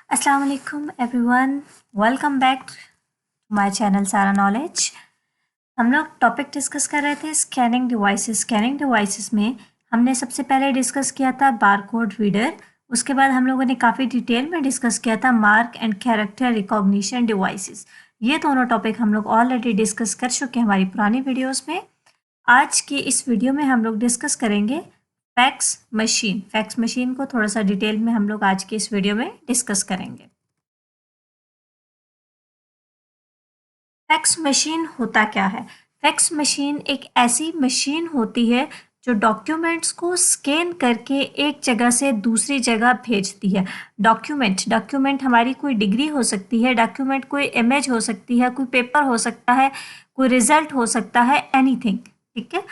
अस्सलाम वालेकुम everyone, welcome back to my channel Sara knowledge. हम लोग टॉपिक डिस्कस कर रहे थे स्कैनिंग डिवाइसेस। स्कैनिंग डिवाइसेस में हमने सबसे पहले डिस्कस किया था बारकोड रीडर। उसके बाद हम लोगों ने काफ़ी डिटेल में डिस्कस किया था mark and character recognition devices. ये दोनों टॉपिक हम लोग ऑलरेडी डिस्कस कर चुके हैं हमारी पुरानी वीडियोज़ में। आज की इस वीडियो में हम लोग डिस्कस करेंगे फैक्स मशीन। फैक्स मशीन को थोड़ा सा डिटेल में हम लोग आज की इस वीडियो में डिस्कस करेंगे। फैक्स मशीन होता क्या है? फैक्स मशीन एक ऐसी मशीन होती है जो डॉक्यूमेंट्स को स्कैन करके एक जगह से दूसरी जगह भेजती है। डॉक्यूमेंट हमारी कोई डिग्री हो सकती है, डॉक्यूमेंट कोई इमेज हो सकती है, कोई पेपर हो सकता है, कोई रिजल्ट हो सकता है, एनीथिंग। ठीक है,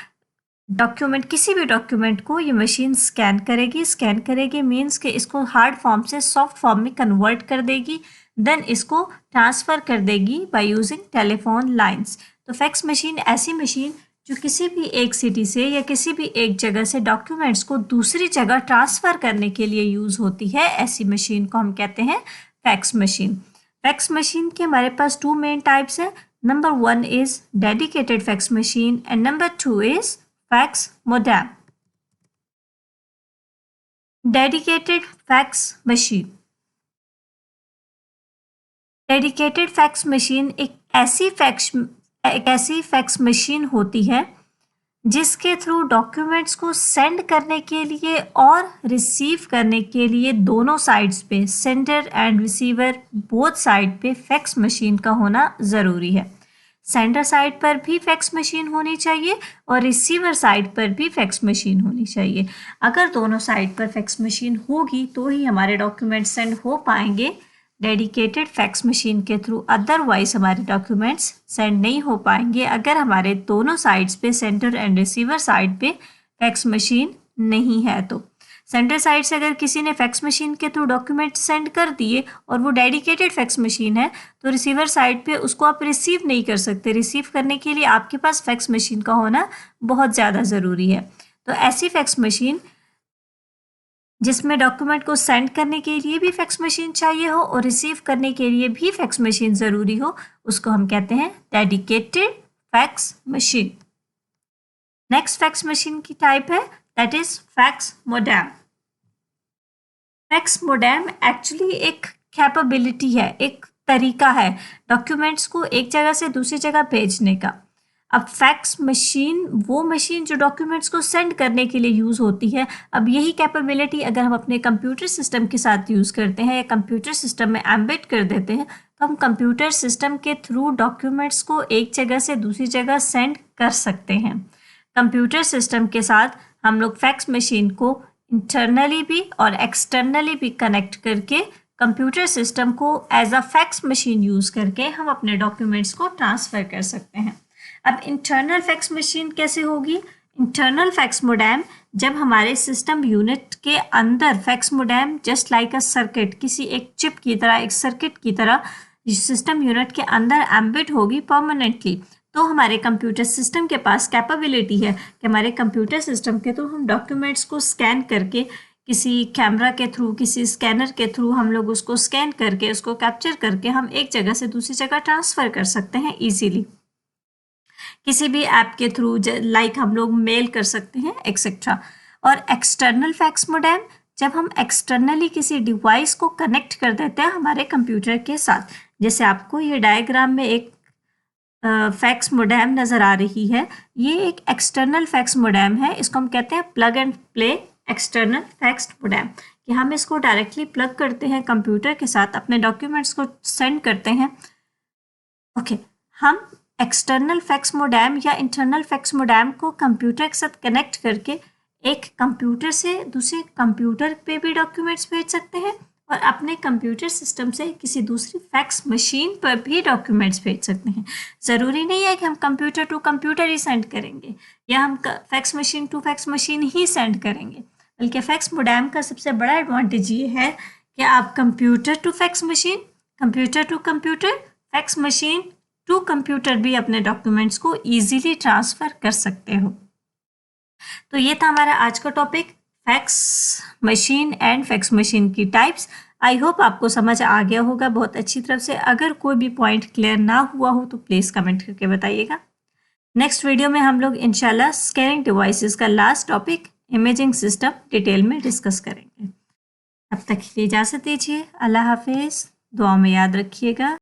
डॉक्यूमेंट, किसी भी डॉक्यूमेंट को ये मशीन स्कैन करेगी मीन्स कि इसको हार्ड फॉर्म से सॉफ्ट फॉर्म में कन्वर्ट कर देगी, देन इसको ट्रांसफ़र कर देगी बाय यूजिंग टेलीफोन लाइंस। तो फैक्स मशीन ऐसी मशीन जो किसी भी एक सिटी से या किसी भी एक जगह से डॉक्यूमेंट्स को दूसरी जगह ट्रांसफ़र करने के लिए यूज़ होती है, ऐसी मशीन को हम कहते हैं फैक्स मशीन। फैक्स मशीन के हमारे पास टू मेन टाइप्स हैं। Number 1 is dedicated fax machine and number 2 is fax modem. Dedicated fax machine. Dedicated fax machine एक ऐसी फैक्स मशीन होती है जिसके थ्रू डॉक्यूमेंट्स को सेंड करने के लिए और रिसीव करने के लिए दोनों साइड्स पे, sender and receiver both side पे फैक्स मशीन का होना ज़रूरी है। सेंडर साइड पर भी फैक्स मशीन होनी चाहिए और रिसीवर साइड पर भी फैक्स मशीन होनी चाहिए। अगर दोनों साइड पर फैक्स मशीन होगी तो ही हमारे डॉक्यूमेंट सेंड हो पाएंगे डेडिकेटेड फैक्स मशीन के थ्रू, अदरवाइज हमारे डॉक्यूमेंट्स सेंड नहीं हो पाएंगे अगर हमारे दोनों साइड्स पे, सेंडर एंड रिसीवर साइड पे फैक्स मशीन नहीं है। तो सेंटर साइड से अगर किसी ने फैक्स मशीन के थ्रू डॉक्यूमेंट सेंड कर दिए और वो डेडिकेटेड फैक्स मशीन है तो रिसीवर साइड पे उसको आप रिसीव नहीं कर सकते। रिसीव करने के लिए आपके पास फैक्स मशीन का होना बहुत ज़्यादा ज़रूरी है। तो ऐसी फैक्स मशीन जिसमें डॉक्यूमेंट को सेंड करने के लिए भी फैक्स मशीन चाहिए हो और रिसीव करने के लिए भी फैक्स मशीन ज़रूरी हो, उसको हम कहते हैं dedicated fax machine. Next fax machine की टाइप है that is fax modem. Fax modem actually एक कैपेबिलिटी है, एक तरीका है डॉक्यूमेंट्स को एक जगह से दूसरी जगह भेजने का। अब फैक्स मशीन वो मशीन जो डॉक्यूमेंट्स को सेंड करने के लिए यूज़ होती है। अब यही कैपेबिलिटी अगर हम अपने कंप्यूटर सिस्टम के साथ यूज़ करते हैं या कंप्यूटर सिस्टम में एम्बेड कर देते हैं तो हम कंप्यूटर सिस्टम के थ्रू डॉक्यूमेंट्स को एक जगह से दूसरी जगह सेंड कर सकते हैं। कंप्यूटर सिस्टम के साथ हम लोग फैक्स मशीन को इंटरनली भी और एक्सटर्नली भी कनेक्ट करके कंप्यूटर सिस्टम को as a fax machine use करके हम अपने डॉक्यूमेंट्स को ट्रांसफ़र कर सकते हैं। अब इंटरनल फैक्स मशीन कैसे होगी? इंटरनल फैक्स मोडेम जब हमारे सिस्टम यूनिट के अंदर fax modem just like a circuit, किसी एक चिप की तरह, एक सर्किट की तरह सिस्टम यूनिट के अंदर एम्बेड होगी परमानेंटली। तो हमारे कंप्यूटर सिस्टम के पास कैपेबिलिटी है कि हमारे कंप्यूटर सिस्टम के थ्रू हम डॉक्यूमेंट्स को स्कैन करके, किसी कैमरा के थ्रू, किसी स्कैनर के थ्रू हम लोग उसको स्कैन करके, उसको कैप्चर करके हम एक जगह से दूसरी जगह ट्रांसफ़र कर सकते हैं ईजीली। किसी भी ऐप के थ्रू लाइक हम लोग मेल कर सकते हैं एक्सेट्रा। और एक्सटर्नल फैक्स मोडेम जब हम एक्सटर्नली किसी डिवाइस को कनेक्ट कर देते हैं हमारे कंप्यूटर के साथ, जैसे आपको ये डायग्राम में एक फैक्स मोडेम नज़र आ रही है, ये एक एक्सटर्नल फैक्स मोडेम है। इसको हम कहते हैं plug and play external fax modem, कि हम इसको डायरेक्टली प्लग करते हैं कंप्यूटर के साथ, अपने डॉक्यूमेंट्स को सेंड करते हैं। ओके, हम एक्सटर्नल फैक्स मोडेम या इंटरनल फैक्स मोडेम को कंप्यूटर के साथ कनेक्ट करके एक कंप्यूटर से दूसरे कंप्यूटर पे भी डॉक्यूमेंट्स भेज सकते हैं और अपने कंप्यूटर सिस्टम से किसी दूसरी फैक्स मशीन पर भी डॉक्यूमेंट्स भेज सकते हैं। ज़रूरी नहीं है कि हम कंप्यूटर टू कंप्यूटर ही सेंड करेंगे या हम fax machine to fax machine ही सेंड करेंगे, बल्कि फैक्स मोडेम का सबसे बड़ा एडवांटेज ये है कि आप computer to fax machine, computer to computer, fax machine to computer भी अपने डॉक्यूमेंट्स को ईजीली ट्रांसफ़र कर सकते हो। तो ये था हमारा आज का topic, fax machine and fax machine की टाइप्स। आई होप आपको समझ आ गया होगा बहुत अच्छी तरफ से। अगर कोई भी पॉइंट क्लियर ना हुआ हो तो प्लीज़ कमेंट करके बताइएगा। नेक्स्ट वीडियो में हम लोग इंशाल्लाह स्कैनिंग डिवाइसेस का last topic imaging system detail में डिस्कस करेंगे। तब तक के लिए इजाज़त दीजिए। अल्लाह हाफिज़। दुआ में याद रखिएगा।